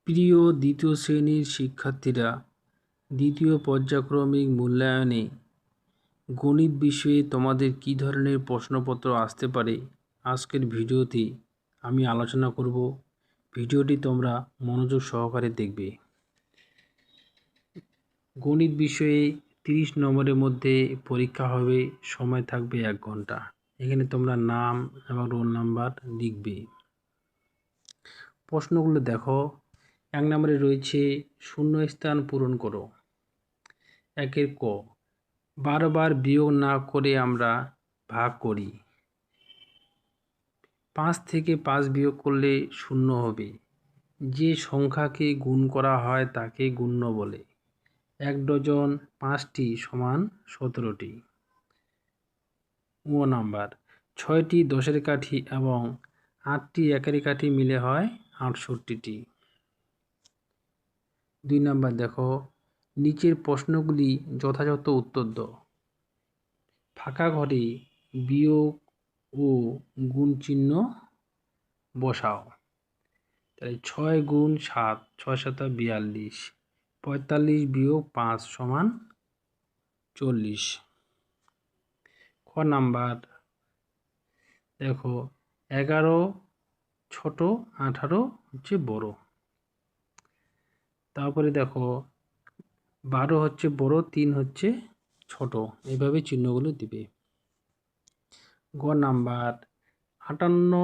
প্রিয় দ্বিতীয় শ্রেণীর শিক্ষার্থীরা, দ্বিতীয় পর্যায়ক্রমিক মূল্যায়নে গণিত বিষয়ে তোমাদের কী ধরনের প্রশ্নপত্র আসতে পারে আজকের ভিডিওতে আমি আলোচনা করব। ভিডিওটি তোমরা মনোযোগ সহকারে দেখবে। গণিত বিষয়ে 30 নম্বরের মধ্যে পরীক্ষা হবে, সময় থাকবে 1 ঘন্টা। এখানে তোমরা নাম এবং রোল নাম্বার লিখবে। প্রশ্নগুলো দেখো। 1 নম্বরে রয়েছে শূন্যস্থান পূরণ করো। 1 ক, বারবার বিয়োগ না করে আমরা ভাগ করি। 5 থেকে 5 বিয়োগ করলে 0 হবে। যে সংখ্যাকে গুণ করা হয় তাকে গুণ্য বলে। 1 ডজন 5টি সমান 17টি। 2 নাম্বার, 6টি 10-এর কাঠি এবং 8টি 1-এর কাঠি মিলে হয় 68টি। 2 নাম্বার দেখো, নিচের প্রশ্নগুলি যথাযথ উত্তর দাও। ফাঁকা ঘরে বিয়োগ ও গুণ চিহ্ন বসাও। তাহলে 6 গুণ 7, 6 7 42, 45 বিয়োগ 5 সমান 40। খ নাম্বার দেখো, 11 ছোট, 18 হচ্ছে বড়। তারপরে দেখো 12 হচ্ছে বড়, 3 হচ্ছে ছোট। এইভাবে চিহ্নগুলো দিবে। গ নাম্বার, 58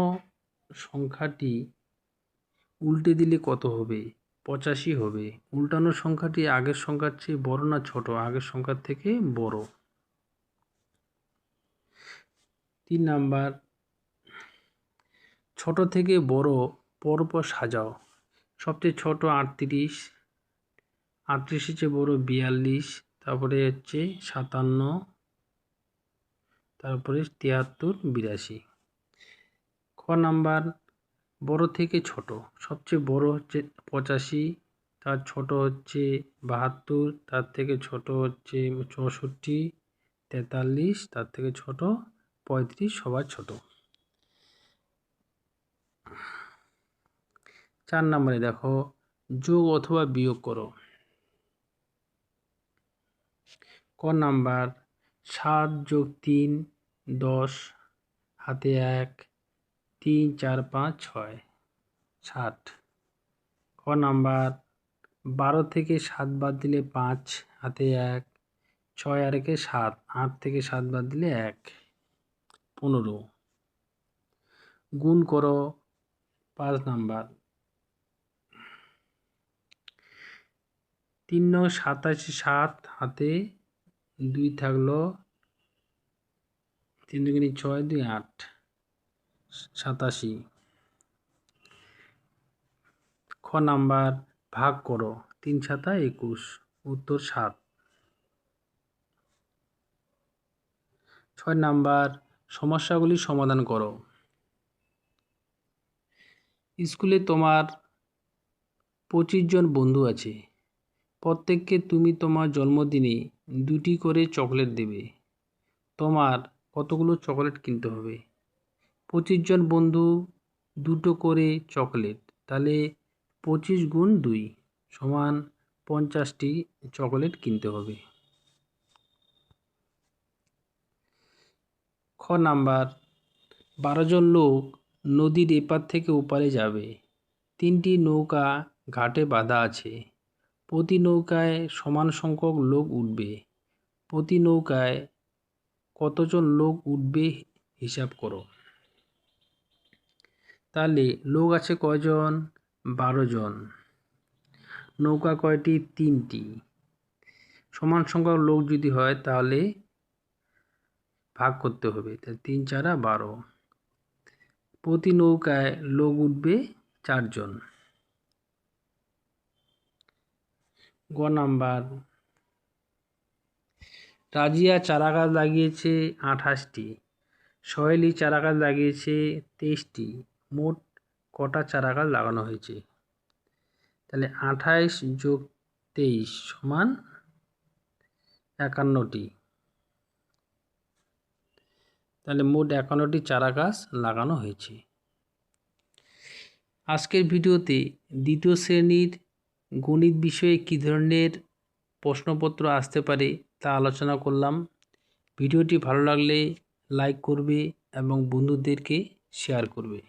সংখ্যাটি উল্টে দিলে কত হবে? 85 হবে। উল্টানো সংখ্যাটি আগের সংখ্যার চেয়ে বড় না ছোট? আগের সংখ্যার থেকে বড়। 3 নাম্বার, ছোট থেকে বড় পরপর সাজাও। সবচেয়ে ছোট 38, 38 চেয়ে বড় 42, তারপরে হচ্ছে 57, তারপরে 73, 82। খ নাম্বার, বড় থেকে ছোট। সবচেয়ে বড় হচ্ছে 85, তার ছোট হচ্ছে 72, তার থেকে ছোট হচ্ছে 64, 43, তার থেকে ছোট 35, সবার ছোট। 4 নম্বরে দেখো, যোগ অথবা বিয়োগ করো। ক নাম্বার, 7 যোগ 3 10, হাতে 1, 3 4 5 6 60। ক নাম্বার, 12 থেকে 7 বাদ দিলে 5, হাতে 1, 6 আর 1 7, 8 থেকে 7 বাদ দিলে 1, 15। গুণ করো। 5 নাম্বার, 3 9 87, 7 হাতে 2 থাকলো, 3 2 6 2 8, 87। খ নাম্বার, ভাগ করো। 3 7 21, উত্তর 7। 6 নাম্বার, সমস্যাগুলি সমাধান করো। স্কুলে তোমার 25 জন বন্ধু আছে। প্রত্যেককে তুমি তোমার জন্মদিনে 2টি করে চকলেট দেবে। তোমার কতগুলো চকলেট কিনতে হবে? 25 জন বন্ধু 2টো করে চকলেট, তাহলে 25 গুণ 2 সমান 50টি চকলেট কিনতে হবে। খ নাম্বার, 12 জন লোক নদীর এপার থেকে ওপারে যাবে। 3টি নৌকা ঘাটে বাঁধা আছে। প্রতি নৌকায় সমান সংখ্যক লোক উঠবে। প্রতি নৌকায় কতজন লোক উঠবে হিসাব করো। তাহলে লোক আছে কয়জন? 12 জন। নৌকা কয়টি? 3টি। সমান সংখ্যক লোক যদি হয় তাহলে ভাগ করতে হবে। তাহলে 3 4 12। প্রতি নৌকায় লোক উঠবে 4 জন। গ নাম্বার, রাজিয়া চারাগাছ লাগিয়েছে 28টি। সোহেলি চারাগাছ লাগিয়েছে 23টি। মোট কটা চারাগাছ লাগানো হয়েছে? তাহলে 28 যোগ 23 সমান 51টি। তাহলে মোট 51টি চারাগাছ লাগানো হয়েছে। আজকের ভিডিওতে দ্বিতীয় শ্রেণীর গণিত বিষয়ে কী ধরনের প্রশ্নপত্র আসতে পারে তা আলোচনা করলাম। ভিডিওটি ভালো লাগলে লাইক করবে এবং বন্ধুদেরকে শেয়ার করবে।